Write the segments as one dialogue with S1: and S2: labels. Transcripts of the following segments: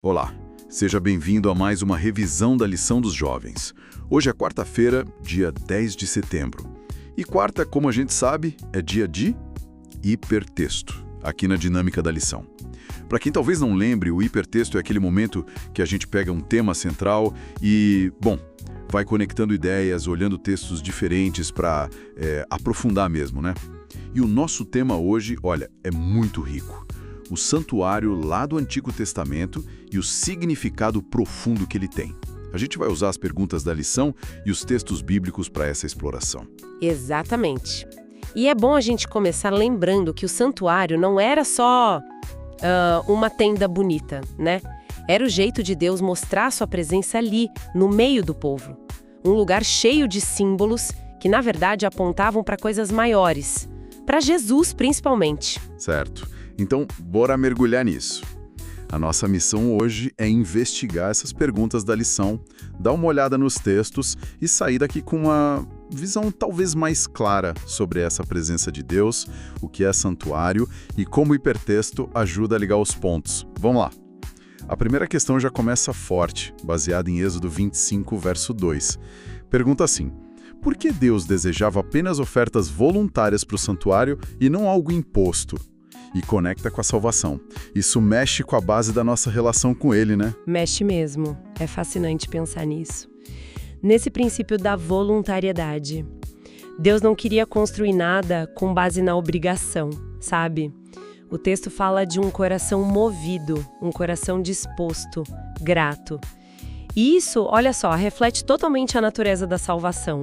S1: Olá, seja bem-vindo a mais uma revisão da lição dos jovens. Hoje é quarta-feira, dia 10 de setembro. E quarta, como a gente sabe, é dia de hipertexto, aqui na dinâmica da lição. Para quem talvez não lembre, o hipertexto é aquele momento que a gente pega um tema central e, vai conectando ideias, olhando textos diferentes para aprofundar mesmo, né? E o nosso tema hoje, olha, é muito rico. O santuário lá do Antigo Testamento e o significado profundo que ele tem. A gente vai usar as perguntas da lição e os textos bíblicos para essa exploração.
S2: Exatamente. E é bom a gente começar lembrando que o santuário não era só uma tenda bonita, né? Era o jeito de Deus mostrar sua presença ali, no meio do povo. Um lugar cheio de símbolos que, na verdade, apontavam para coisas maiores. Para Jesus, principalmente.
S1: Certo. Então, bora mergulhar nisso. A nossa missão hoje é investigar essas perguntas da lição, dar uma olhada nos textos e sair daqui com uma visão talvez mais clara sobre essa presença de Deus, o que é santuário e como o hipertexto ajuda a ligar os pontos. Vamos lá. A primeira questão já começa forte, baseada em Êxodo 25, verso 2. Pergunta assim: por que Deus desejava apenas ofertas voluntárias para o santuário e não algo imposto? E conecta com a salvação. Isso mexe com a base da nossa relação com Ele, né?
S2: Mexe mesmo. É fascinante pensar nisso. Nesse princípio da voluntariedade. Deus não queria construir nada com base na obrigação, sabe? O texto fala de um coração movido, um coração disposto, grato. E isso, olha só, reflete totalmente a natureza da salvação.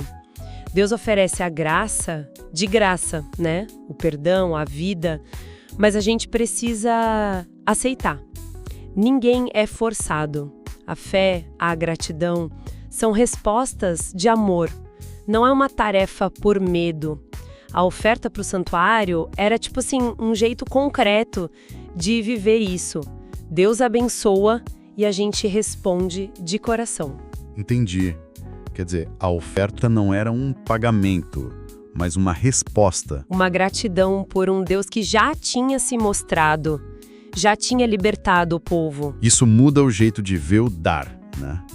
S2: Deus oferece a graça, de graça, né? O perdão, a vida. Mas a gente precisa aceitar. Ninguém é forçado. A fé, a gratidão são respostas de amor. Não é uma tarefa por medo. A oferta para o santuário era tipo assim, um jeito concreto de viver isso. Deus abençoa e a gente responde de coração.
S1: Entendi. Quer dizer, a oferta não era um pagamento, mas uma resposta.
S2: Uma gratidão por um Deus que já tinha se mostrado, já tinha libertado o povo.
S1: Isso muda o jeito de ver o dar, né?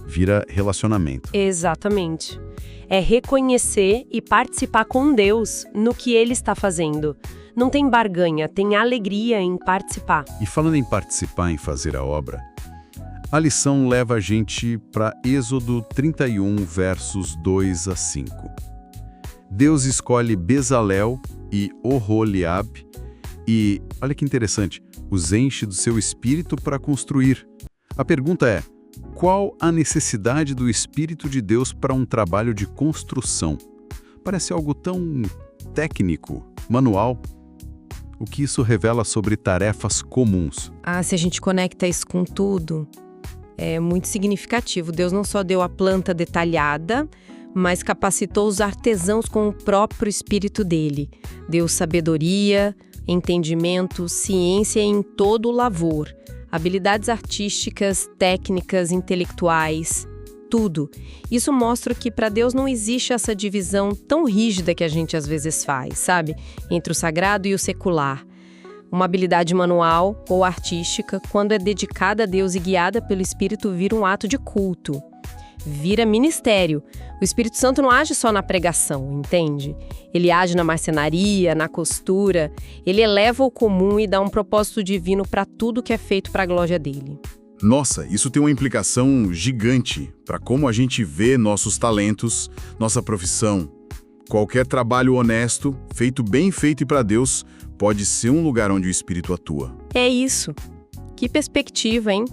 S1: Vira relacionamento.
S2: Exatamente. É reconhecer e participar com Deus no que Ele está fazendo. Não tem barganha, tem alegria em participar.
S1: E falando em participar, em fazer a obra, a lição leva a gente para Êxodo 31, versos 2 a 5. Deus escolhe Bezalel e Oholiabe e, olha que interessante, os enche do seu espírito para construir. A pergunta é: qual a necessidade do Espírito de Deus para um trabalho de construção? Parece algo tão técnico, manual. O que isso revela sobre tarefas comuns?
S2: Se a gente conecta isso com tudo, é muito significativo. Deus não só deu a planta detalhada, mas capacitou os artesãos com o próprio espírito dele. Deu sabedoria, entendimento, ciência em todo o lavor, habilidades artísticas, técnicas, intelectuais, tudo. Isso mostra que para Deus não existe essa divisão tão rígida que a gente às vezes faz, sabe? Entre o sagrado e o secular. Uma habilidade manual ou artística, quando é dedicada a Deus e guiada pelo Espírito, vira um ato de culto. Vira ministério. O Espírito Santo não age só na pregação, entende? Ele age na marcenaria, na costura. Ele eleva o comum e dá um propósito divino para tudo que é feito para a glória dele.
S1: Nossa, isso tem uma implicação gigante para como a gente vê nossos talentos, nossa profissão. Qualquer trabalho honesto, feito bem feito e para Deus, pode ser um lugar onde o Espírito atua.
S2: É isso. Que perspectiva, hein?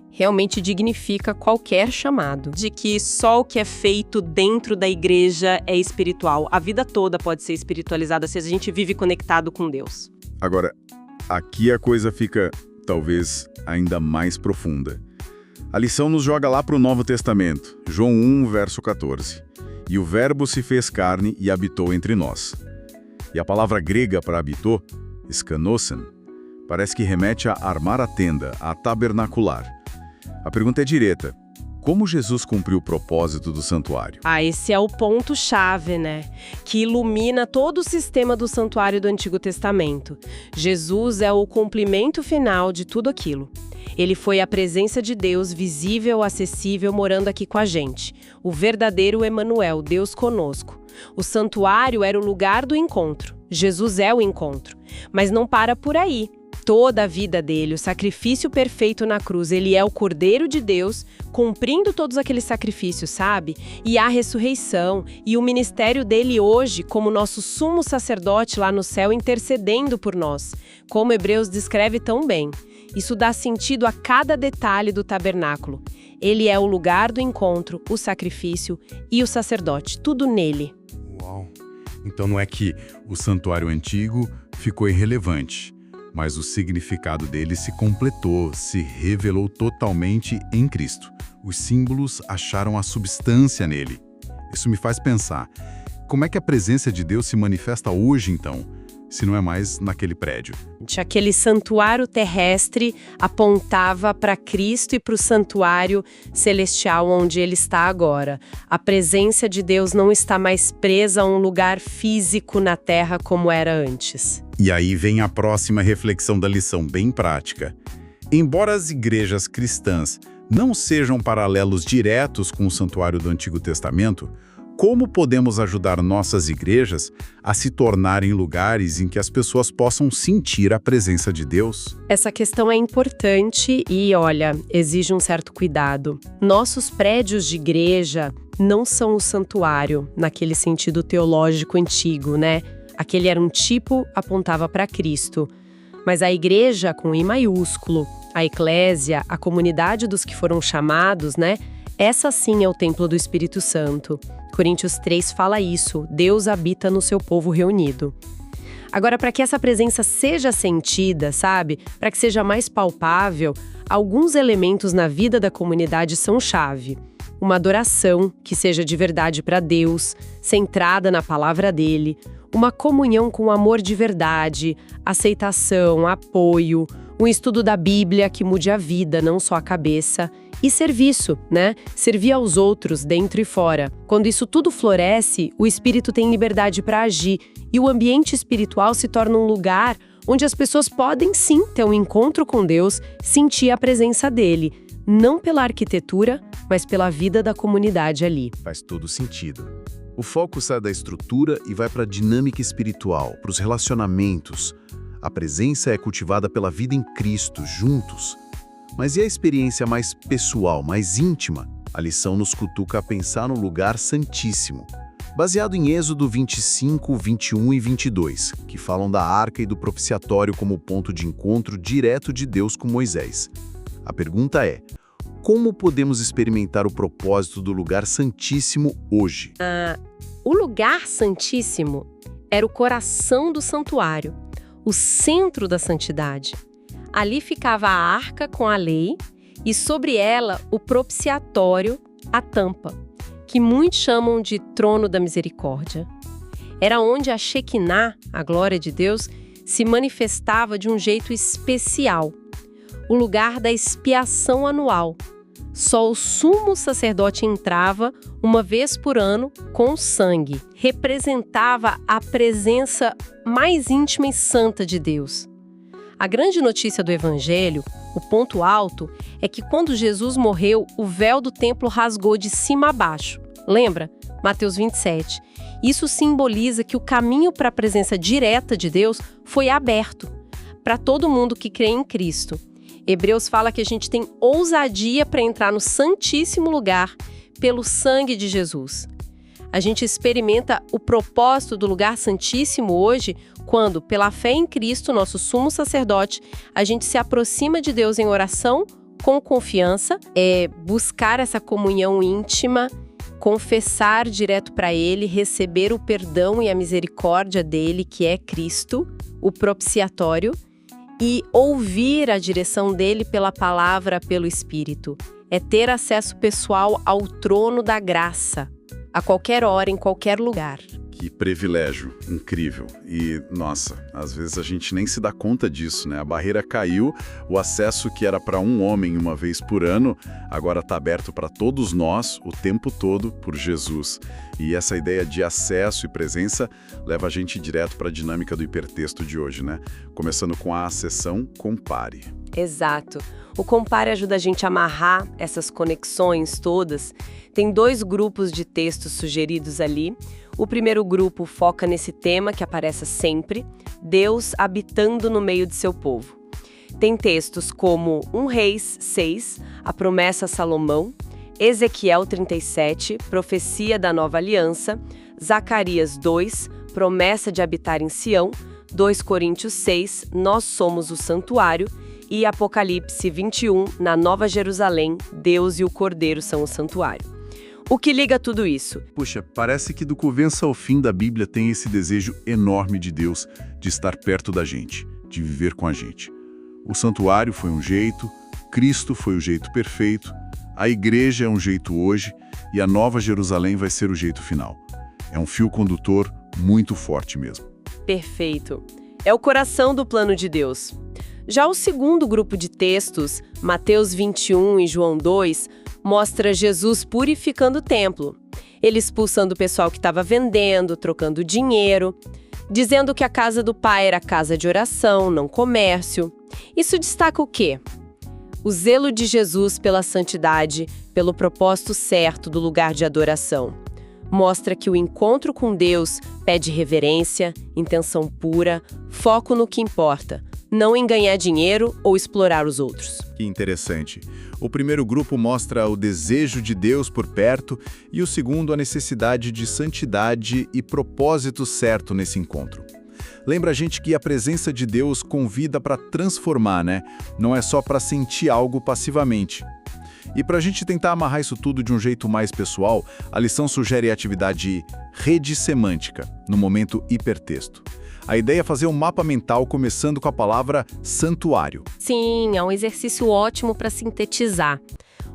S2: Realmente dignifica qualquer chamado.
S3: De que só o que é feito dentro da igreja é espiritual. A vida toda pode ser espiritualizada se a gente vive conectado com Deus.
S1: Agora, aqui a coisa fica, talvez, ainda mais profunda. A lição nos joga lá para o Novo Testamento, João 1, verso 14. E o Verbo se fez carne e habitou entre nós. E a palavra grega para habitou, skanosen, parece que remete a armar a tenda, a tabernacular. A pergunta é direta: Como Jesus cumpriu o propósito do santuário?
S3: Esse é o ponto-chave, né? Que ilumina todo o sistema do santuário do Antigo Testamento. Jesus é o cumprimento final de tudo aquilo. Ele foi a presença de Deus visível, acessível, morando aqui com a gente. O verdadeiro Emanuel, Deus conosco. O santuário era o lugar do encontro. Jesus é o encontro. Mas não para por aí. Toda a vida dele, o sacrifício perfeito na cruz, ele é o Cordeiro de Deus, cumprindo todos aqueles sacrifícios, sabe? E a ressurreição, e o ministério dele hoje, como nosso sumo sacerdote lá no céu, intercedendo por nós, como Hebreus descreve tão bem. Isso dá sentido a cada detalhe do tabernáculo. Ele é o lugar do encontro, o sacrifício e o sacerdote, tudo nele.
S1: Uau! Então não é que o santuário antigo ficou irrelevante, mas o significado dele se completou, se revelou totalmente em Cristo. Os símbolos acharam a substância nele. Isso me faz pensar, como é que a presença de Deus se manifesta hoje, então, se não é mais naquele prédio?
S3: Aquele santuário terrestre apontava para Cristo e para o santuário celestial onde ele está agora. A presença de Deus não está mais presa a um lugar físico na terra como era antes.
S1: E aí vem a próxima reflexão da lição, bem prática. Embora as igrejas cristãs não sejam paralelos diretos com o santuário do Antigo Testamento, como podemos ajudar nossas igrejas a se tornarem lugares em que as pessoas possam sentir a presença de Deus?
S3: Essa questão é importante e, olha, exige um certo cuidado. Nossos prédios de igreja não são o santuário, naquele sentido teológico antigo, né? Aquele era um tipo, apontava para Cristo. Mas a igreja, com I maiúsculo, a eclésia, a comunidade dos que foram chamados, né? Essa sim é o templo do Espírito Santo. Coríntios 3 fala isso, Deus habita no seu povo reunido. Agora, para que essa presença seja sentida, sabe? Para que seja mais palpável, alguns elementos na vida da comunidade são chave. Uma adoração que seja de verdade para Deus, centrada na palavra dele, uma comunhão com amor de verdade, aceitação, apoio, um estudo da Bíblia que mude a vida, não só a cabeça, e serviço, né? Servir aos outros, dentro e fora. Quando isso tudo floresce, o espírito tem liberdade para agir e o ambiente espiritual se torna um lugar onde as pessoas podem sim ter um encontro com Deus, sentir a presença dele, não pela arquitetura, mas pela vida da comunidade ali.
S1: Faz todo sentido. O foco sai da estrutura e vai para a dinâmica espiritual, para os relacionamentos. A presença é cultivada pela vida em Cristo, juntos. Mas e a experiência mais pessoal, mais íntima? A lição nos cutuca a pensar no lugar santíssimo, baseado em Êxodo 25, 21 e 22, que falam da arca e do propiciatório como ponto de encontro direto de Deus com Moisés. A pergunta é, como podemos experimentar o propósito do lugar santíssimo hoje?
S3: O lugar santíssimo era o coração do santuário, o centro da santidade. Ali ficava a arca com a lei e sobre ela o propiciatório, a tampa, que muitos chamam de trono da misericórdia. Era onde a Shekinah, a glória de Deus, se manifestava de um jeito especial. O lugar da expiação anual. Só o sumo sacerdote entrava uma vez por ano com sangue. Representava a presença mais íntima e santa de Deus. A grande notícia do Evangelho, o ponto alto, é que quando Jesus morreu, o véu do templo rasgou de cima a baixo. Lembra? Mateus 27. Isso simboliza que o caminho para a presença direta de Deus foi aberto para todo mundo que crê em Cristo. Hebreus fala que a gente tem ousadia para entrar no Santíssimo Lugar pelo sangue de Jesus. A gente experimenta o propósito do lugar santíssimo hoje quando, pela fé em Cristo, nosso sumo sacerdote, a gente se aproxima de Deus em oração, com confiança, buscar essa comunhão íntima, confessar direto para Ele, receber o perdão e a misericórdia dele, que é Cristo, o propiciatório, e ouvir a direção dele pela palavra, pelo Espírito. É ter acesso pessoal ao trono da graça, a qualquer hora, em qualquer lugar.
S1: Que privilégio, incrível. E, nossa, às vezes a gente nem se dá conta disso, né? A barreira caiu, o acesso que era para um homem uma vez por ano, agora está aberto para todos nós, o tempo todo, por Jesus. E essa ideia de acesso e presença leva a gente direto para a dinâmica do hipertexto de hoje, né? Começando com a seção Compare.
S3: Exato. O Compare ajuda a gente a amarrar essas conexões todas. Tem 2 grupos de textos sugeridos ali. O primeiro grupo foca nesse tema que aparece sempre, Deus habitando no meio de seu povo. Tem textos como 1 Reis 6, a promessa a Salomão, Ezequiel 37, profecia da nova aliança, Zacarias 2, promessa de habitar em Sião, 2 Coríntios 6, nós somos o santuário, e Apocalipse 21, na Nova Jerusalém, Deus e o Cordeiro são o santuário. O que liga tudo isso?
S1: Puxa, parece que do começo ao fim da Bíblia tem esse desejo enorme de Deus de estar perto da gente, de viver com a gente. O santuário foi um jeito, Cristo foi o jeito perfeito, a igreja é um jeito hoje e a Nova Jerusalém vai ser o jeito final. É um fio condutor muito forte mesmo.
S3: Perfeito. É o coração do plano de Deus. Já o segundo grupo de textos, Mateus 21 e João 2, mostra Jesus purificando o templo. Ele expulsando o pessoal que estava vendendo, trocando dinheiro, dizendo que a casa do Pai era casa de oração, não comércio. Isso destaca o quê? O zelo de Jesus pela santidade, pelo propósito certo do lugar de adoração. Mostra que o encontro com Deus pede reverência, intenção pura, foco no que importa, não em ganhar dinheiro ou explorar os outros.
S4: Que interessante. O primeiro grupo mostra o desejo de Deus por perto e o segundo a necessidade de santidade e propósito certo nesse encontro. Lembra a gente que a presença de Deus convida para transformar, né? Não é só para sentir algo passivamente. E para a gente tentar amarrar isso tudo de um jeito mais pessoal, a lição sugere a atividade rede semântica, no momento hipertexto. A ideia é fazer um mapa mental começando com a palavra santuário.
S3: Sim, é um exercício ótimo para sintetizar.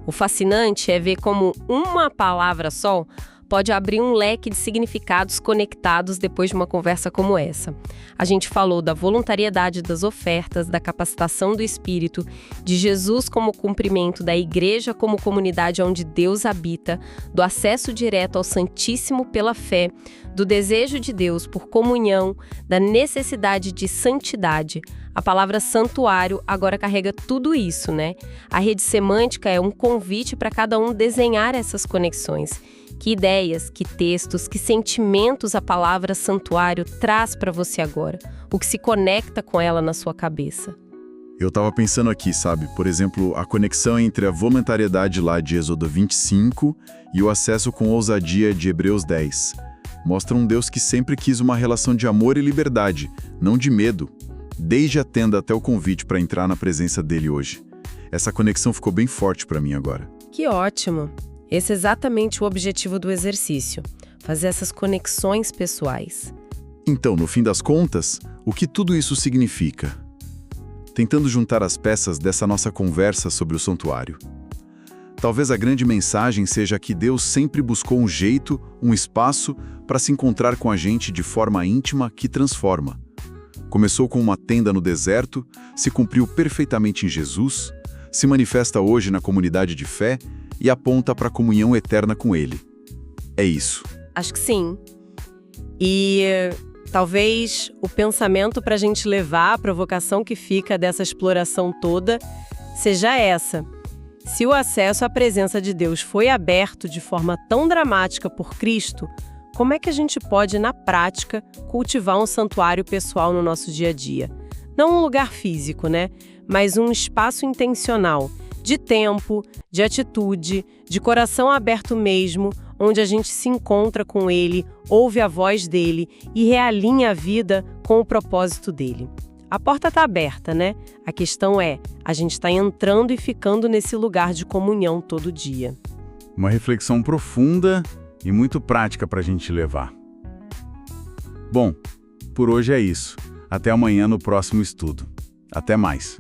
S3: O fascinante é ver como uma palavra só pode abrir um leque de significados conectados depois de uma conversa como essa. A gente falou da voluntariedade das ofertas, da capacitação do Espírito, de Jesus como cumprimento, da igreja como comunidade onde Deus habita, do acesso direto ao Santíssimo pela fé, do desejo de Deus por comunhão, da necessidade de santidade. A palavra santuário agora carrega tudo isso, né? A rede semântica é um convite para cada um desenhar essas conexões. Que ideias, que textos, que sentimentos a palavra santuário traz para você agora? O que se conecta com ela na sua cabeça?
S4: Eu estava pensando aqui, sabe? Por exemplo, a conexão entre a voluntariedade lá de Êxodo 25 e o acesso com ousadia de Hebreus 10. Mostra um Deus que sempre quis uma relação de amor e liberdade, não de medo, desde a tenda até o convite para entrar na presença dele hoje. Essa conexão ficou bem forte para mim agora.
S2: Que ótimo! Esse é exatamente o objetivo do exercício, fazer essas conexões pessoais.
S4: Então, no fim das contas, o que tudo isso significa? Tentando juntar as peças dessa nossa conversa sobre o santuário. Talvez a grande mensagem seja que Deus sempre buscou um jeito, um espaço para se encontrar com a gente de forma íntima que transforma. Começou com uma tenda no deserto, se cumpriu perfeitamente em Jesus, se manifesta hoje na comunidade de fé e aponta para a comunhão eterna com Ele. É isso.
S2: Acho que sim. E talvez o pensamento para a gente levar, a provocação que fica dessa exploração toda, seja essa. Se o acesso à presença de Deus foi aberto de forma tão dramática por Cristo, como é que a gente pode, na prática, cultivar um santuário pessoal no nosso dia a dia? Não um lugar físico, né? Mas um espaço intencional, de tempo, de atitude, de coração aberto mesmo, onde a gente se encontra com Ele, ouve a voz dele e realinha a vida com o propósito dele. A porta está aberta, né? A questão é, a gente está entrando e ficando nesse lugar de comunhão todo dia.
S4: Uma reflexão profunda e muito prática para a gente levar. Bom, por hoje é isso. Até amanhã no próximo estudo. Até mais!